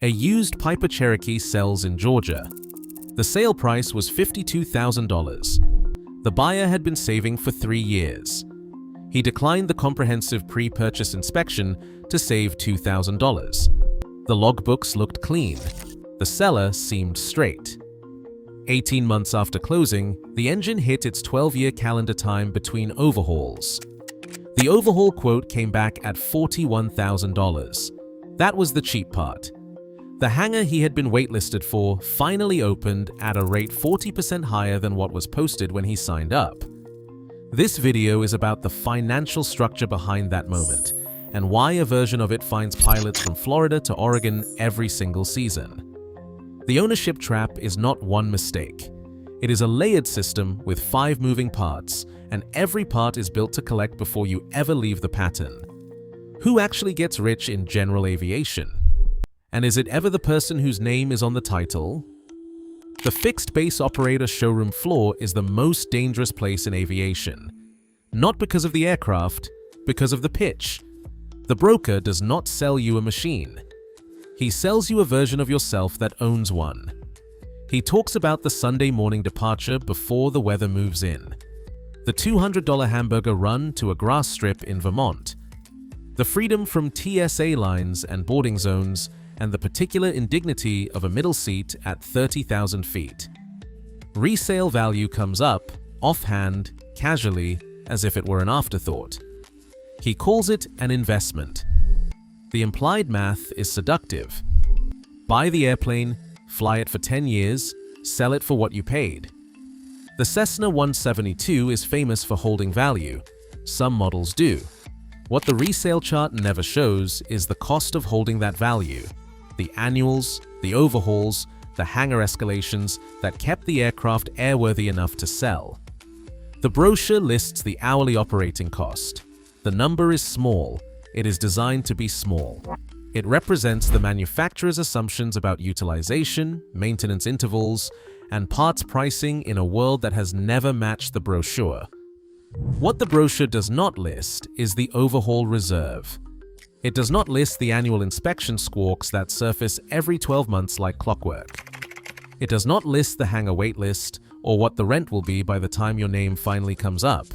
A used Piper Cherokee sells in Georgia. The sale price was $52,000. The buyer had been saving for 3 years. He declined the comprehensive pre-purchase inspection to save $2,000. The logbooks looked clean. The seller seemed straight. 18 months after closing, the engine hit its 12-year calendar time between overhauls. The overhaul quote came back at $41,000. That was the cheap part. The hangar he had been waitlisted for finally opened at a rate 40% higher than what was posted when he signed up. This video is about the financial structure behind that moment and why a version of it finds pilots from Florida to Oregon every single season. The ownership trap is not one mistake. It is a layered system with 5 moving parts, and every part is built to collect before you ever leave the pattern. Who actually gets rich in general aviation? And is it ever the person whose name is on the title? The fixed base operator showroom floor is the most dangerous place in aviation. Not because of the aircraft, because of the pitch. The broker does not sell you a machine. He sells you a version of yourself that owns one. He talks about the Sunday morning departure before the weather moves in, the $200 hamburger run to a grass strip in Vermont, the freedom from TSA lines and boarding zones, and the particular indignity of a middle seat at 30,000 feet. Resale value comes up, offhand, casually, as if it were an afterthought. He calls it an investment. The implied math is seductive. Buy the airplane, fly it for 10 years, sell it for what you paid. The Cessna 172 is famous for holding value. Some models do. What the resale chart never shows is the cost of holding that value. The annuals, the overhauls, the hangar escalations that kept the aircraft airworthy enough to sell. The brochure lists the hourly operating cost. The number is small. It is designed to be small. It represents the manufacturer's assumptions about utilization, maintenance intervals, and parts pricing in a world that has never matched the brochure. What the brochure does not list is the overhaul reserve. It does not list the annual inspection squawks that surface every 12 months like clockwork. It does not list the hangar waitlist or what the rent will be by the time your name finally comes up.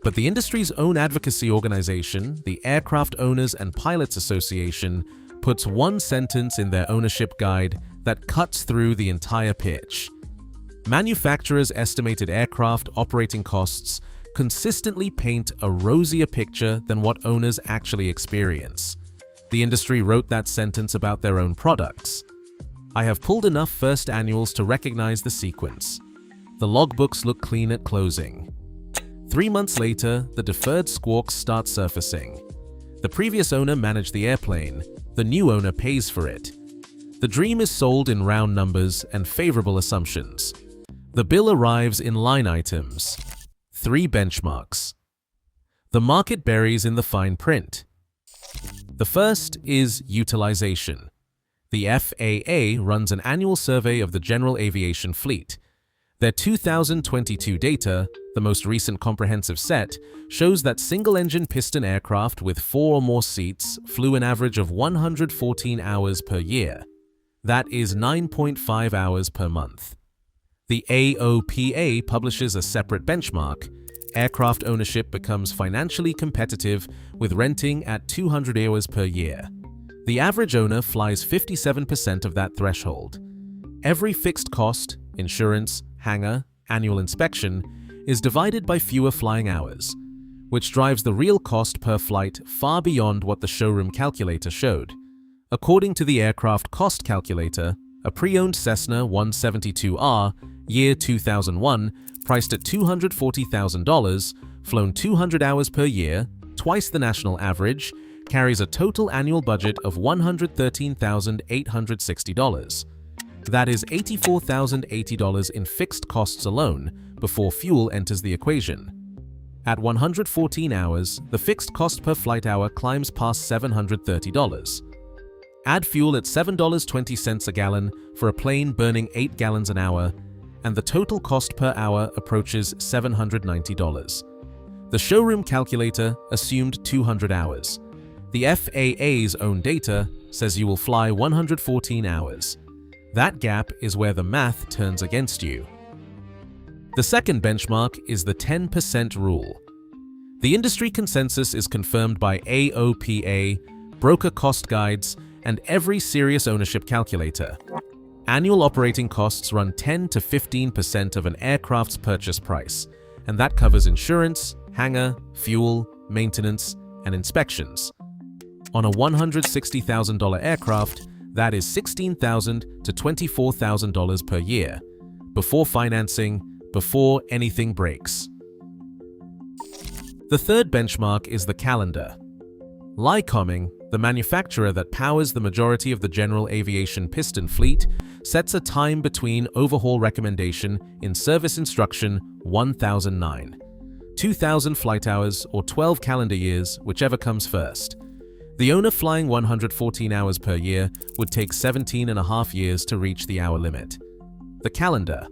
But the industry's own advocacy organization, the Aircraft Owners and Pilots Association, puts one sentence in their ownership guide that cuts through the entire pitch. Manufacturers' estimated aircraft operating costs consistently paint a rosier picture than what owners actually experience. The industry wrote that sentence about their own products. I have pulled enough first annuals to recognize the sequence. The logbooks look clean at closing. 3 months later, the deferred squawks start surfacing. The previous owner managed the airplane. The new owner pays for it. The dream is sold in round numbers and favorable assumptions. The bill arrives in line items. 3 benchmarks. The market buries in the fine print. The first is utilization. The FAA runs an annual survey of the general aviation fleet. Their 2022 data, the most recent comprehensive set, shows that single-engine piston aircraft with 4 or more seats flew an average of 114 hours per year. That is 9.5 hours per month. The AOPA publishes a separate benchmark. Aircraft ownership becomes financially competitive with renting at 200 hours per year. The average owner flies 57% of that threshold. Every fixed cost, insurance, hangar, annual inspection, is divided by fewer flying hours, which drives the real cost per flight far beyond what the showroom calculator showed. According to the aircraft cost calculator, a pre-owned Cessna 172R, year 2001, priced at $240,000, flown 200 hours per year, twice the national average, carries a total annual budget of $113,860. That is $84,080 in fixed costs alone before fuel enters the equation. At 114 hours, the fixed cost per flight hour climbs past $730. Add fuel at $7.20 a gallon for a plane burning 8 gallons an hour, and the total cost per hour approaches $790. The showroom calculator assumed 200 hours. The FAA's own data says you will fly 114 hours. That gap is where the math turns against you. The second benchmark is the 10% rule. The industry consensus is confirmed by AOPA, broker cost guides, and every serious ownership calculator. Annual operating costs run 10 to 15% of an aircraft's purchase price, and that covers insurance, hangar, fuel, maintenance, and inspections. On a $160,000 aircraft, that is $16,000 to $24,000 per year, before financing, before anything breaks. The third benchmark is the calendar. Lycoming, the manufacturer that powers the majority of the General Aviation piston fleet, sets a time between overhaul recommendation in Service Instruction 1009, 2,000 flight hours or 12 calendar years, whichever comes first. The owner flying 114 hours per year would take 17.5 years to reach the hour limit. The calendar.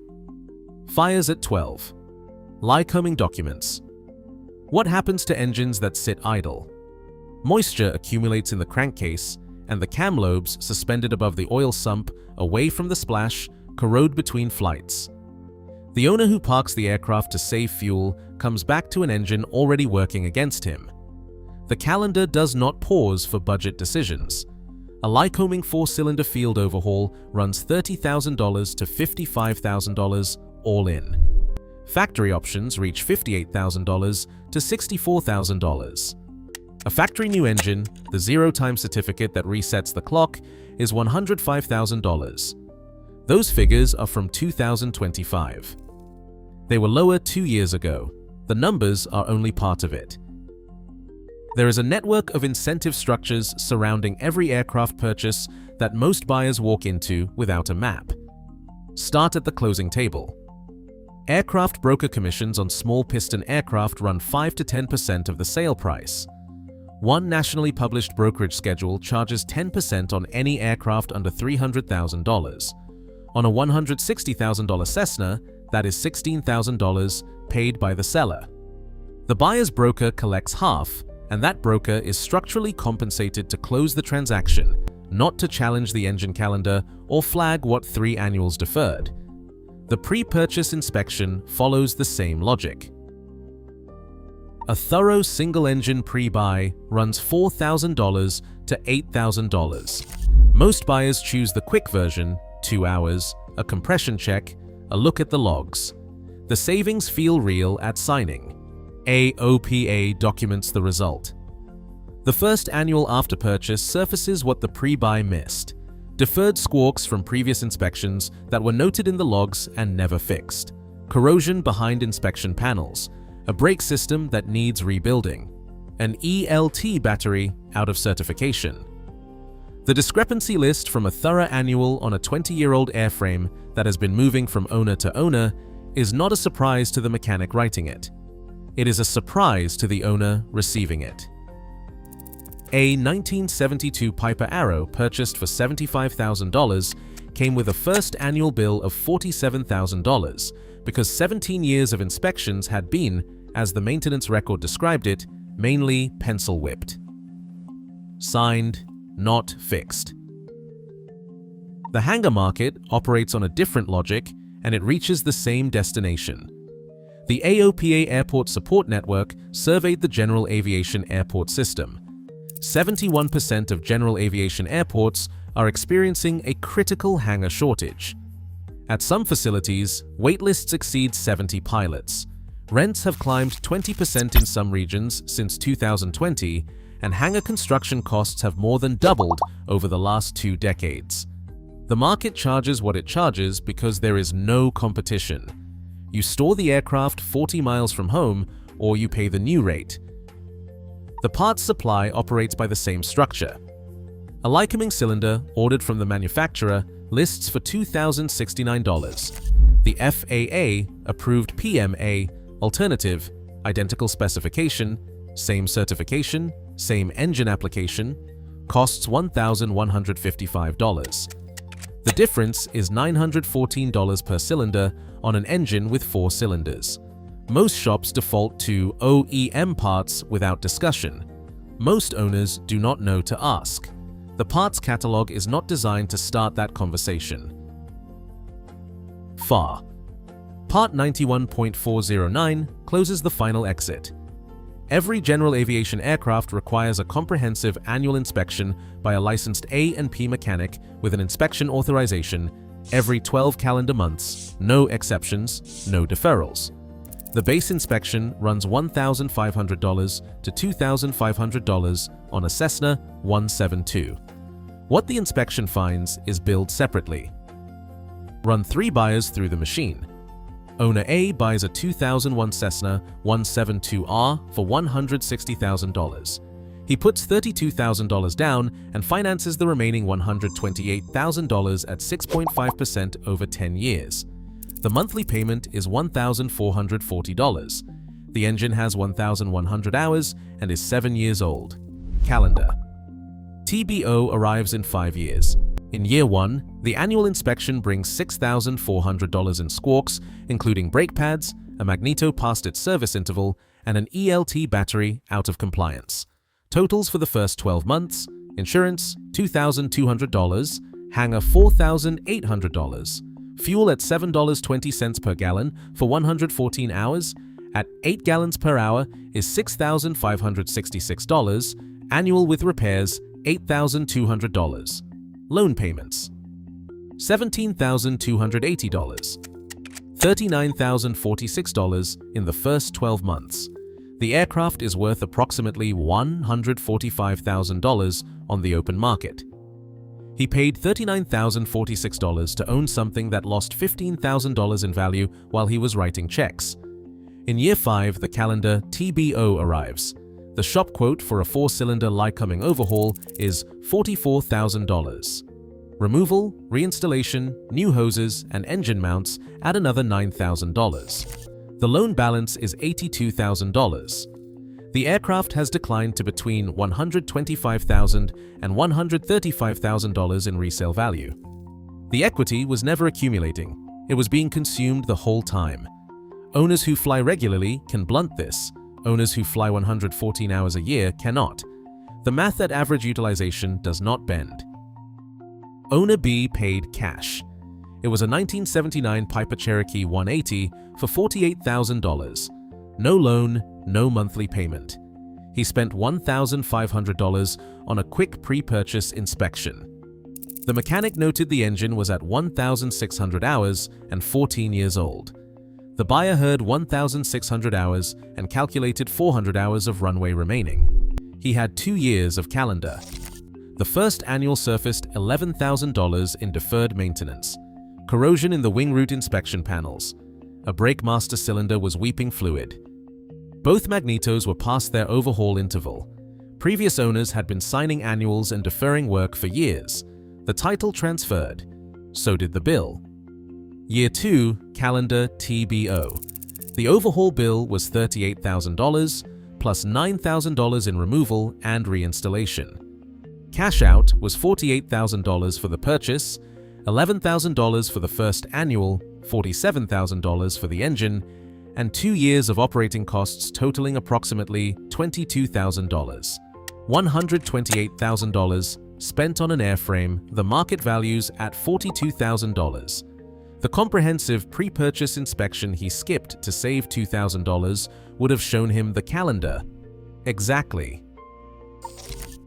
Fires at 12. Lycoming documents. What happens to engines that sit idle? Moisture accumulates in the crankcase, and the cam lobes suspended above the oil sump, away from the splash, corrode between flights. The owner who parks the aircraft to save fuel comes back to an engine already working against him. The calendar does not pause for budget decisions. A Lycoming 4-cylinder field overhaul runs $30,000 to $55,000 all in. Factory options reach $58,000 to $64,000. A factory new engine, the zero-time certificate that resets the clock, is $105,000. Those figures are from 2025. They were lower 2 years ago. The numbers are only part of it. There is a network of incentive structures surrounding every aircraft purchase that most buyers walk into without a map. Start at the closing table. Aircraft broker commissions on small piston aircraft run 5 to 10% of the sale price. One nationally published brokerage schedule charges 10% on any aircraft under $300,000. On a $160,000 Cessna, that is $16,000 paid by the seller. The buyer's broker collects half, and that broker is structurally compensated to close the transaction, not to challenge the engine calendar or flag what 3 annuals deferred. The pre-purchase inspection follows the same logic. A thorough single-engine pre-buy runs $4,000 to $8,000. Most buyers choose the quick version, 2 hours, a compression check, a look at the logs. The savings feel real at signing. AOPA documents the result. The first annual after purchase surfaces what the pre-buy missed. Deferred squawks from previous inspections that were noted in the logs and never fixed. Corrosion behind inspection panels. A brake system that needs rebuilding. An ELT battery out of certification. The discrepancy list from a thorough annual on a 20-year-old airframe that has been moving from owner to owner is not a surprise to the mechanic writing it. It is a surprise to the owner receiving it. A 1972 Piper Arrow purchased for $75,000 came with a first annual bill of $47,000 because 17 years of inspections had been, as the maintenance record described it, mainly pencil whipped. Signed, not fixed. The hangar market operates on a different logic, and it reaches the same destination. The AOPA Airport Support Network surveyed the General Aviation Airport system. 71% of general aviation airports are experiencing a critical hangar shortage. At some facilities, waitlists exceed 70 pilots. Rents have climbed 20% in some regions since 2020, and hangar construction costs have more than doubled over the last 2 decades. The market charges what it charges because there is no competition. You store the aircraft 40 miles from home, or you pay the new rate. The parts supply operates by the same structure. A Lycoming cylinder ordered from the manufacturer lists for $2,069. The FAA approved PMA alternative, identical specification, same certification, same engine application, costs $1,155. The difference is $914 per cylinder on an engine with 4 cylinders. Most shops default to OEM parts without discussion. Most owners do not know to ask. The parts catalog is not designed to start that conversation. FAR. Part 91.409 closes the final exit. Every general aviation aircraft requires a comprehensive annual inspection by a licensed A and P mechanic with an inspection authorization every 12 calendar months, no exceptions, no deferrals. The base inspection runs $1,500 to $2,500 on a Cessna 172. What the inspection finds is billed separately. Run 3 buyers through the machine. Owner A buys a 2001 Cessna 172R for $160,000. He puts $32,000 down and finances the remaining $128,000 at 6.5% over 10 years. The monthly payment is $1,440. The engine has 1,100 hours and is 7 years old. Calendar. TBO arrives in 5 years. In year 1, the annual inspection brings $6,400 in squawks, including brake pads, a magneto past its service interval, and an ELT battery out of compliance. Totals for the first 12 months: insurance $2,200, hangar $4,800, fuel at $7.20 per gallon for 114 hours, at 8 gallons per hour is $6,566, annual with repairs $8,200. Loan payments $17,280, $39,046 in the first 12 months. The aircraft is worth approximately $145,000 on the open market. He paid $39,046 to own something that lost $15,000 in value while he was writing checks. In year 5, the calendar TBO arrives. The shop quote for a 4-cylinder Lycoming overhaul is $44,000. Removal, reinstallation, new hoses, and engine mounts add another $9,000. The loan balance is $82,000. The aircraft has declined to between $125,000 and $135,000 in resale value. The equity was never accumulating. It was being consumed the whole time. Owners who fly regularly can blunt this. Owners who fly 114 hours a year cannot. The math at average utilization does not bend. Owner B paid cash. It was a 1979 Piper Cherokee 180 for $48,000. No loan, no monthly payment. He spent $1,500 on a quick pre-purchase inspection. The mechanic noted the engine was at 1,600 hours and 14 years old. The buyer heard 1,600 hours and calculated 400 hours of runway remaining. He had 2 years of calendar. The first annual surfaced $11,000 in deferred maintenance. Corrosion in the wing root inspection panels. A brake master cylinder was weeping fluid. Both magnetos were past their overhaul interval. Previous owners had been signing annuals and deferring work for years. The title transferred. So did the bill. Year 2, calendar TBO. The overhaul bill was $38,000 plus $9,000 in removal and reinstallation. Cash out was $48,000 for the purchase, $11,000 for the first annual, $47,000 for the engine, and 2 years of operating costs totaling approximately $22,000. $128,000 spent on an airframe, the market values at $42,000. The comprehensive pre-purchase inspection he skipped to save $2,000 would have shown him the calendar. Exactly.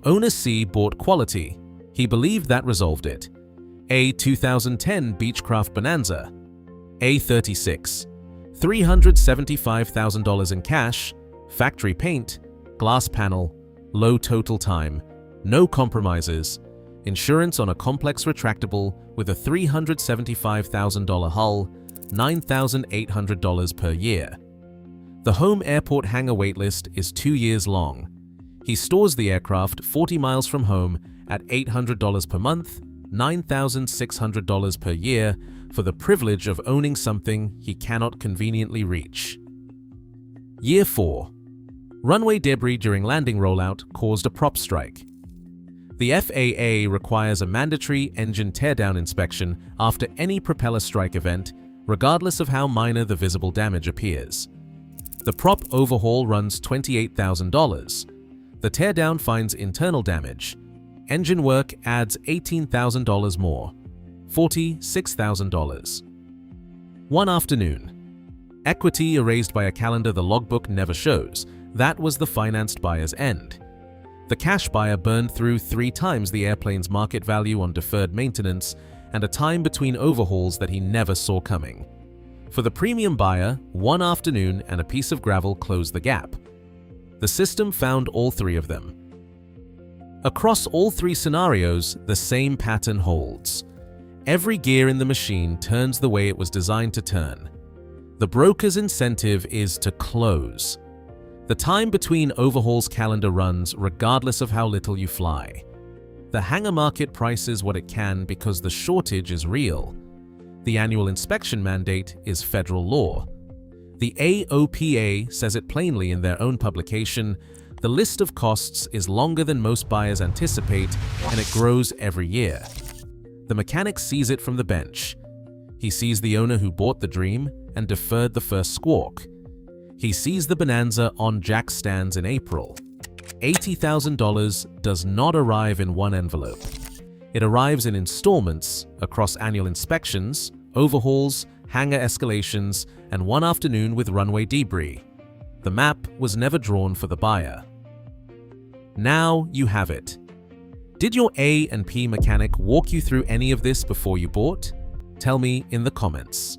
Owner C bought quality. He believed that resolved it. A 2010 Beechcraft Bonanza. A36. $375,000 in cash, factory paint, glass panel, low total time, no compromises, insurance on a complex retractable with a $375,000 hull, $9,800 per year. The home airport hangar waitlist is 2 years long. He stores the aircraft 40 miles from home at $800 per month, $9,600 per year for the privilege of owning something he cannot conveniently reach. Year 4. Runway debris during landing rollout caused a prop strike. The FAA requires a mandatory engine teardown inspection after any propeller strike event, regardless of how minor the visible damage appears. The prop overhaul runs $28,000. The teardown finds internal damage. Engine work adds $18,000 more, $46,000. One afternoon. Equity erased by a calendar the logbook never shows. That was the financed buyer's end. The cash buyer burned through 3 times the airplane's market value on deferred maintenance and a time between overhauls that he never saw coming. For the premium buyer, one afternoon and a piece of gravel closed the gap. The system found all 3 of them. Across all 3 scenarios, the same pattern holds. Every gear in the machine turns the way it was designed to turn. The broker's incentive is to close. The time between overhauls calendar runs regardless of how little you fly. The hangar market prices what it can because the shortage is real. The annual inspection mandate is federal law. The AOPA says it plainly in their own publication. The list of costs is longer than most buyers anticipate, and it grows every year. The mechanic sees it from the bench. He sees the owner who bought the dream and deferred the first squawk. He sees the Bonanza on jack stands in April. $80,000 does not arrive in one envelope. It arrives in installments across annual inspections, overhauls, hangar escalations, and one afternoon with runway debris. The map was never drawn for the buyer. Now you have it. Did your A&P mechanic walk you through any of this before you bought? Tell me in the comments.